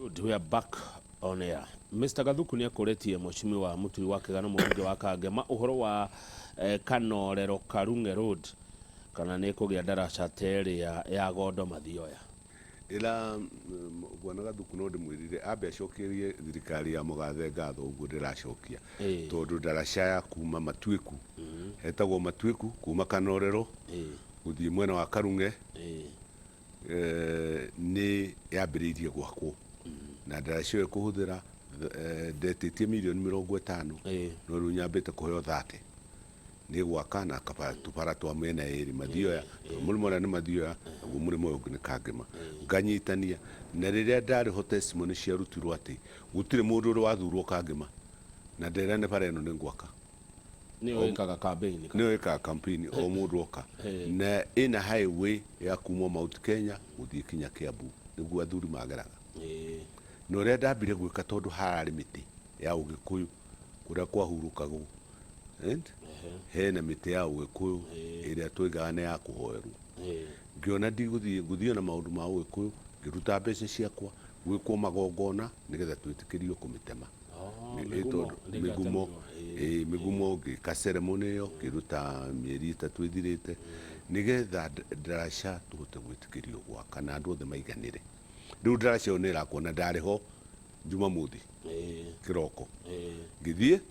Good, we are back on air. Mr. Gathuku ni akoretie mheshimiwa Muturi wa Kigana mũmbunge wa Kangema ũhoro wa Kanorero Karunge Road kana nĩ kũgĩa ndaraca terĩ ya Gondo Mathioya. Ila bwana Gathuku no ndimwirire ambe acokerie thirikari ya Mugathe ngatho uguo ndiracokia tondu ndaraca ya kuma Matuiku hetagwo Matuiku kuma Kanorero guthii mwena wa Karunge ni yambiriirie gwakwo na ndaraca yo kuhuthira ndetitie milioni 50 no riu nyambite kuheo 30 ni gwaka na tupara twa mena eri Mathioya mulimo na Mathioya guo mulimo ungi ni Kangema nganyitania na riria ndari ho testimony cia rutirwo ati gutire mundu uri wathurwo Kangema na ndera ne bara ino ni gwaka ni wekaga campaign o mundu oka na ina highway ya kuma Mount Kenya guthii kinya Kiambu niguo athuri mageraga no ria ndambire gwika tondu harari miti ya Ugikuyu kuria kwahurukagwo hena miti ya Ugikuyu iria twigaga ne ya kuhoerwo ngiona ndiguthiĩ na maundu ma Ugikuyu ngiruta mbeca ciakwa gwikwo magongona nigetha twitikirio kumitema migumo ngika ceremony iyo ngiruta mieri 3 ithirite nigetha ndaraca tuhote gwitikirio gwaka na andu othe maiganire riu ndaraca iyo nirakuona ndariho Jumamothi kiroko ngithie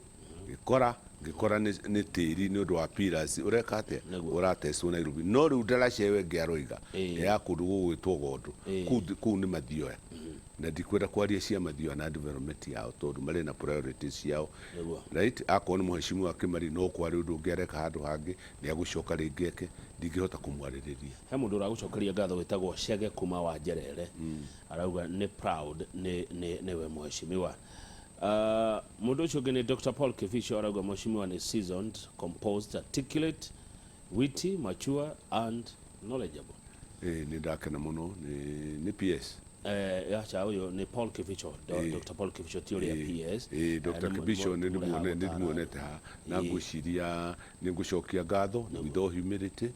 ngikora ni tiri ni undu wa pillars ureka atia urateswo Nairobi no riu ndaraca iyo ngiaroiga ya kundu gugwitwo Gondo kuu ni Mathioya na ndikwenda kwaria cia Mathioya na development yao tondu mari na priorities yao right akona mheshimiwa Kimari no kwari undu ngereka handu hangi ni agucoka ringi eke ndingihota kumwaririria he mundu uragucokeria ngatho witagwo Chege kuma wa Njerere arauga ni proud ni we mheshimiwa mundu ucio ungi ni Dr. Paul Kificho arauga mheshimiwa ni seasoned, composed, articulate, witty, mature and knowledgeable. Ni ndakena muno ni PS yacha huyo ni Paul Kificho Dr. Paul Kificho theory ya PS Dr. Kificho ni muonete ha na ngwiciria ni ngucokia ngatho with all humility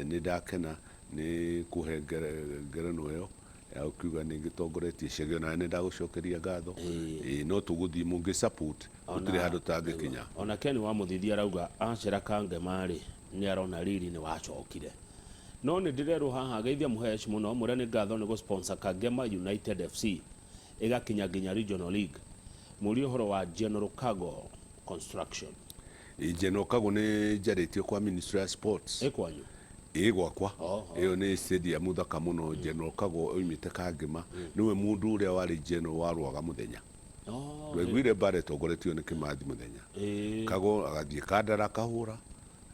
ni ndakena ni kuhe ngerenwa yo ya ukiuga ni ngitongoretie Chege na ni ndagucokeria ngatho no tuguthii mungi support gutire handu tangikinya ona Ken wa muthithia arauga acera Kangema ri ni arona riri ni wacokire no ni ndirerwo haha geithia muhesh muno mure ni ngatho ni go sponsor Kangema United FC igakinya nginya regional league muri uhoro wa General Cargo Construction General Cargo ni jaretio kwa Ministry of Sports ekwanyu gwakwa iyo ni stadium thaka muno General Cargo oimite Kangema niwe mundu uria wari general warwaga muthenya ndwiguire bare togoretio ni Kimathi muthenya Cargo agathie Kandara kahura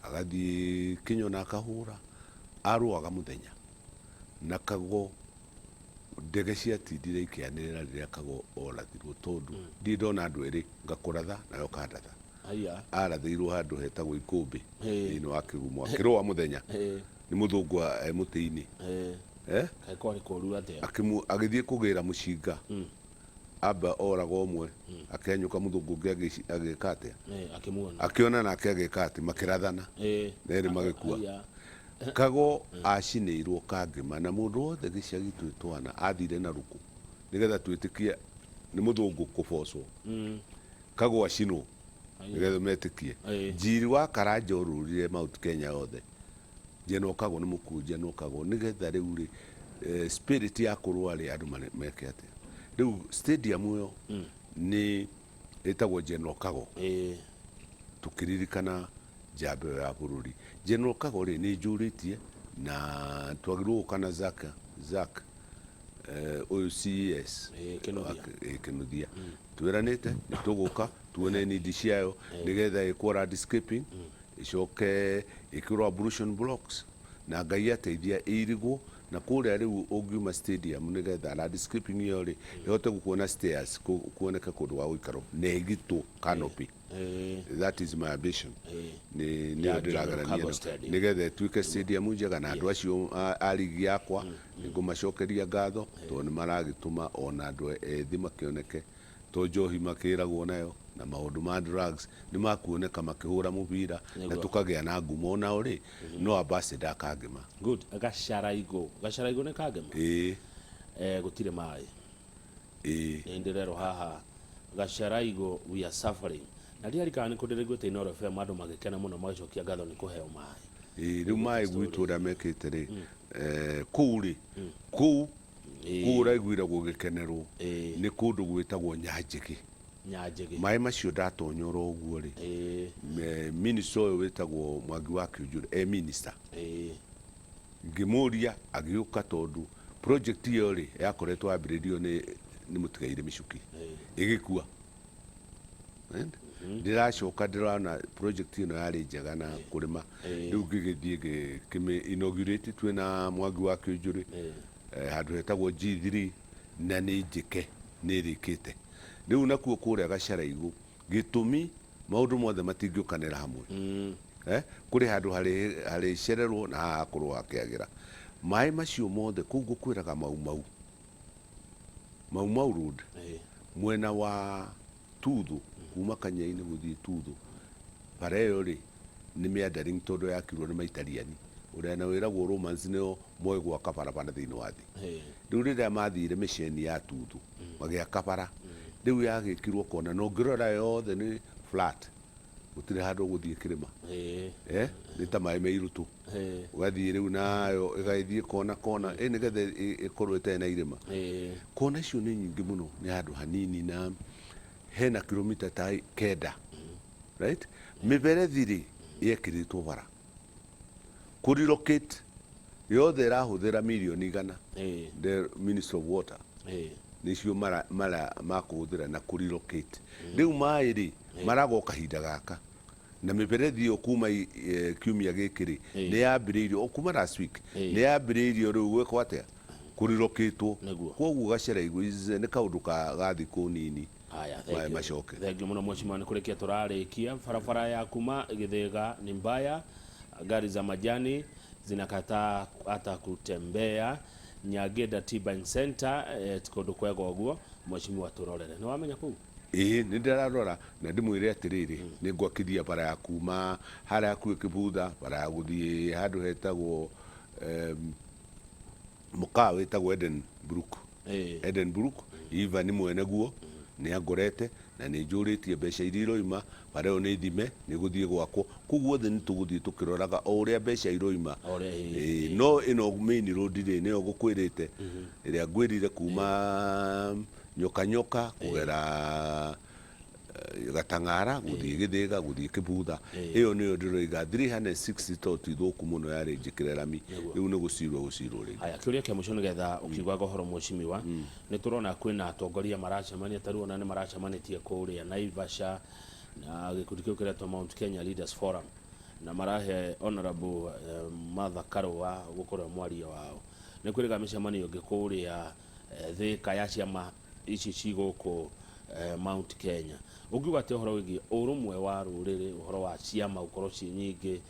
agathie Kinyona kahura arwaga muthenya na Cargo ndege ciatindire ikianirira riria Cargo orathirwo tondu ndindona andu eri ngakuratha nayo kandatha arathirwo handu hetagwo Ikumbi ino akigumo akirwa muthenya ni muthungu mutini kaikwari koru atia agithie kugira mucinga aba oraga umwe akenyuka muthungu ungi agikate akiona nake agikate makirathana neri magikua Cargo acinirwo Kangema na mundu wothe giciagi twitwana athire na ruku nigetha twitikie ni muthungu kubocwo Cargo acinwo nigetha metikie njiri wa Karanja ururire Mount Kenya yothe General Cargo ni mukunja no Cargo nigetha riu ri spirit ya kurwari andu meke atia riu stadium yo ni etagwo General Cargo tukiririkana jambe ya bururi General Cargo ri ni njuritie na twagirwo kana Zak OCS Kinuthia twiranite nituguka tuone ni ndiciayo nigetha ikora landscaping icoke ikirwa ablution blocks na Ngai ateithia irigwo na kuria riu ungiuma stadium nigetha landscaping iyo ri yote gukuona stairs kuoneka kundu wa uikaro negito canopy that is my ambition ni ndiragarania nigetha tuike stadium njega na andu acio aligi yakwa ningumacokeria ngatho tondu maragituma ona andu ethi makioneke to njohi makiragwo nayo na maundu ma drugs ni makuoneka makihura mubira na tukagia na ngumo na uri no ambassador Kangema good gacharaigo ni Kangema gutire mai ndirero haha Gacharaigo we are suffering na ria rikani kudirigwete Inooro FM andu magikena muno magicokia ngatho ni kuheo mai riu mai gwitu ria mekite ri kuri ku uraiguira gugikenerwo ni kundu gwitagwo Nyanjigi mai macio ndatonyora uguo ri minister uyu witagwo Mwangi wa Kiunjuri minister ngimuria agiuka tondu project iyo ri yakoretwo ambiririo ni mutigaire micuki igikua ndiracoka ndirona project ino yari njega na kurima riu ngigithie kimi inaugurate twina Mwangi wa Kiunjuri handu hetagwo G3 na ni njike ni rikite riu nakuo kuria Gacharaigo gitumi maundu mothe matingiukanira hamwe kuri handu hari cererwo na hakorwo hakiagira mai macio mothe kuu ngukwiraga mau road mwena wa Tuthu kuma Kanyaini guthii Tuthu bara iyo ri ni meandering tondu yakirwo ni Maitariani uria na wiragwo Romans nio moe gwaka barabara thiini wa thi riu riria mathire miceni ya Tuthu magiaka bara riu yagikirwo kona no ngirora yothe ni flat gutire handu guthii kirima ni ta mai meirutu ugathii riu nayo igaithie kona nigethe ikorwo itena irima kona icio ni nyingi muno ni handu hanini na hena kilomita ta 9 right miberethi ri yekiritwo bara kurilocate yothe irahuthira milioni 100 the Minister of Water nicio mara makuhuthira na kurilocate riu mai ri maragoka hinda gaka na miberethi iyo kuma kiumia gikiri ni yambiriirio kuma last week ni yambiriirio riu gwekwo atia kurilocatwo koguo Gacharaigo ni kaundu ga thiku nini macoke thengiu muno mheshimiwa ni kurikia turarikia barabara ya kuma Githiga ni mbaya gari za majani zinakataa hata kutembea Nyagenda T-Bank Center tikundu kwega uguo mheshimiwa turorere ni wamenya kuu ni ndirarora na ndimwire atiriri ni ngwakithia bara ya kuma haria ku Kibutha bara ya guthii handu hetagwo mukawa witagwo Edenbrook iva ni mwene guo ni angorete na ni njuritie mbeca iria iroima bara iyo ni thime ni guthie gwakwo koguo the ni tuguthie tukiroraga o uria mbeca iroima no ino main road ri ni gukwirite iria ngwirire kuma nyoka kugera Gatang'ara guthie Githiga guthie Kibutha iyo niyo ndiroiga 360 to ithuku muno yari njikire rami riu ni gucirwo ri aya kiuria kia muco nigetha ukiugaga horo mheshimiwa ni turona kwina atongoria maracemania taruona ni maracemanitie kuria Naivasha na gikundi kiu kiretwo Mount Kenya Leaders Forum na marahe honorable Martha Karua gukorwo mwaria wao ni kwiriga micemanio ngikuria thika ya ciama ici ciguku Mount Kenya ugiuga ati horo wigi urumwe wa ruriri uhoro wa ciama ukorwo ci nyingi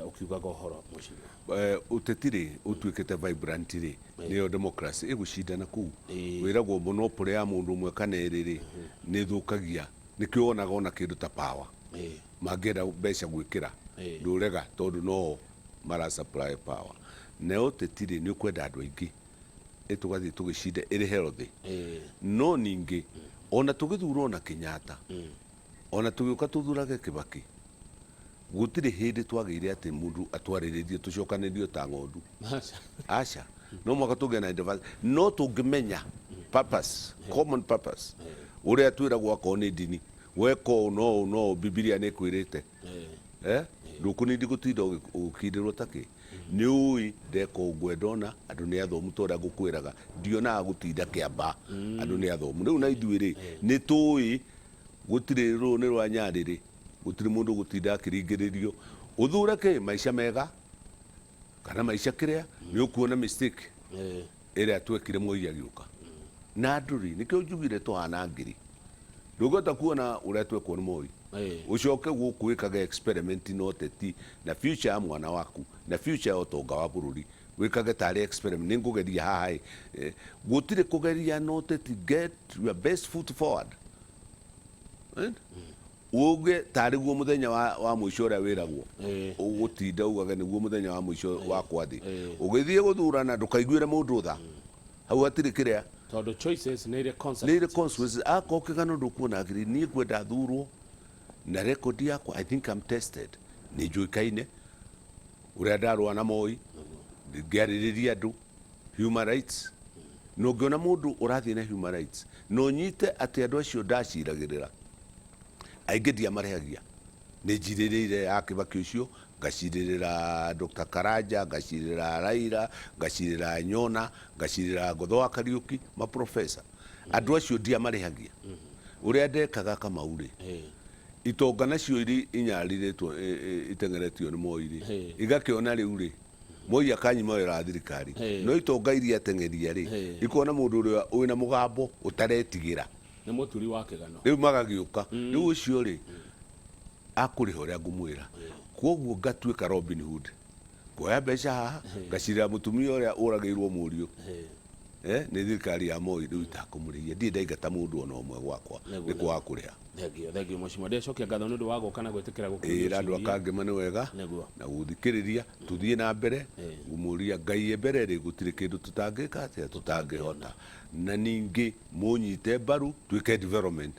ukiugaga horo mheshimiwa utetiri utwikite vibrant ri niyo democracy igucindana kuu wiragwo monopoly ya mundu umwe kana eriri ni thukagia nikio onaga ona kindu ta power mangenda mbeca gwikira ndurega tondu no mara supply power na utetiri ni ukwenda andu aingi etugathi tugicinda iri healthy no ningi ona tugithurwo na Kenyatta ona tugiuka tuthurage Kibaki gutire hindi twagire ati mundu atwariririe tucokanirio ta ngondu acha no mwaka tugena advance no tungimenya purpose common purpose uria twiragwo akoni dini weko no Biblia ni kwirite ndukunindi gutinda ukirirwo taki ni ui ndeko ngwendona andu ni athomu tora ngukwiraga ndiona gutinda kiamba andu ni athomu riu na ithuiri ni tui gutire ru ni rwa Nyariri gutire mundu gutinda akiringiririo uthure ki maisha mega kana maisha kiria ni ukuona mistake ira twekire Moi agiuka na nduri nikio njugire tuhana ngiri ndugota kuona uria twekwo ni Moi ucoke guku wikaga experiment no teti na future ya mwana waku na future ya utonga wa bururi wikaga tari experiment ningugeria haha gutire kugeria no teti get your best foot forward uge tari guo muthenya wa mwisho ria wiragwo ugutinda ugaga niguo muthenya wa mwisho wa kwathi ugithie guthurana ndukaiguire mundu tha hau atiri kiria tondu choices nä nä consequences consequences ako kigano ndukuona agiri ni kwenda thurwo na record yakwa I think I'm tested ni njuikaine uria ndarwa na Moi ngiaririria andu human rights no ngiona mundu urathie na human rights no nyite ati andu acio ndaciragirira aingi ndiamarehagia nä njirä akibaki ucio ngacirä Dr. Karanja ngacirä Raila ngacirä Nyona ngacirä Ngotho wa Kariuki maprofesa andu acio ndiamarehagia uria ndekaga Kamau ri itonga nacio iri inyariritwo itengeretio ni Moi ri igakiona riu ri Moi akanyima wira thirikari no itonga iria atengeria ri ikona mundu uria wina mugambo utaretigira ni muturi wa kigano riu magagiuka riu ucio ri akuriha uria ngumwira koguo ngatuika Robin Hood kuoya mbeca haha ngacirira mutumia uria uragiirwo murio ni thirikari ya Moi riu itakumurihia ndi ndaigata mundu ona umwe gwakwa ni kwa kuriha thengio mheshimiwa ndecokia ngatho nä å ndå wa goka na gwä tä kä ra gå andu akangema nä wega na guthikä rä ria tå thiä na mbere ngumå ria ngai mbere rä gå tirä kä ndå tå tangä ka atä tå tangä hota na ningä må nyite mbaru tuä ke development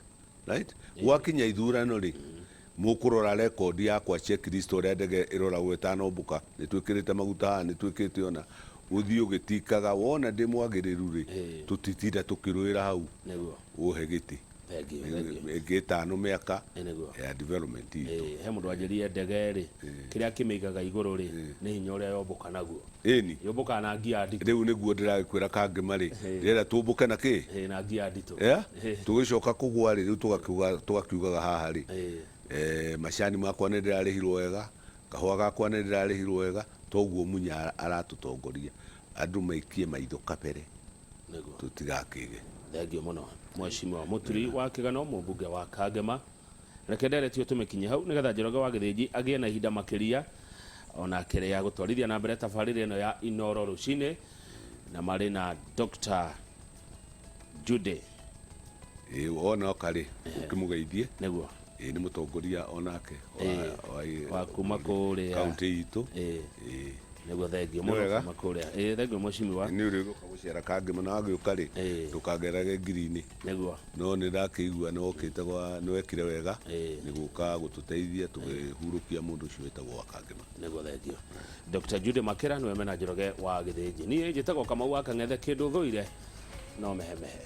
right gwakinya ithurano rä må kå rora rekondi yakwa checklist å rä a ndege ä roragwo ĩtanombũka nä twä kä rä te maguta haha nä twä kä te ona å thiä å gä tikaga wona ndä mwagä rä ru rä tå titinda tå kä rå ä ra hau å he gä tä ĩngĩ ĩtano mĩaka ya development itũ he mũndũ wanjĩrie ndege rĩ kĩrĩa kĩmĩigaga igũrũ rĩ nĩ hinya ũrĩa yombũka naguo ĩni yombũkaga na ngia nditũ rĩu nĩguo ndĩragĩkwĩra Kangema rĩ rĩera tũmbũke na kĩ na ngia nditũ tũgĩcoka kũgwa rĩ rĩu tũgakiugaga haha rĩ macani makwa nĩ ndĩrarĩhirwo wega kahũa gakwa nĩ ndĩrarĩhirwo wega toguo Munya aratũtongoria andũ maikie maitho kabere tũtigakĩge thengio mũno mheshimiwa muturi wa kigano mũmbunge wa Kangema reke nderetio tũmĩkinye hau nĩgetha Njoroge wa Gĩthĩnji agĩe na ihinda makĩria ona kĩrĩa ya gũtwarithia na mbere tabarĩra ĩno ya Inooro rũcinĩ na marĩ na Dr. Jude wona okarĩ ũkĩmũgeithie nĩguo nĩ mũtongoria onake wa kuma kũrĩa kaunti itũ nĩguo thengio mũno kuma kũrĩa thengio mheshimiwa nĩ ũrĩ gũka gũcera Kangema na wagĩũka rĩ ndũkagerage ngiri-inĩ nĩguo no nĩ ndakĩigua nĩ wokĩte nĩ wekire wega nĩ gũka gũtũteithia tũkĩhurũkia mũndũ ũcio wĩtagwo wa Kangema nĩguo thengio Dr. Jude Makĩra nĩwe mena Njoroge wa Gĩthĩnji niĩ njĩtagwo Kamau wa Kang'ethe kĩndũ thũire no mehemehe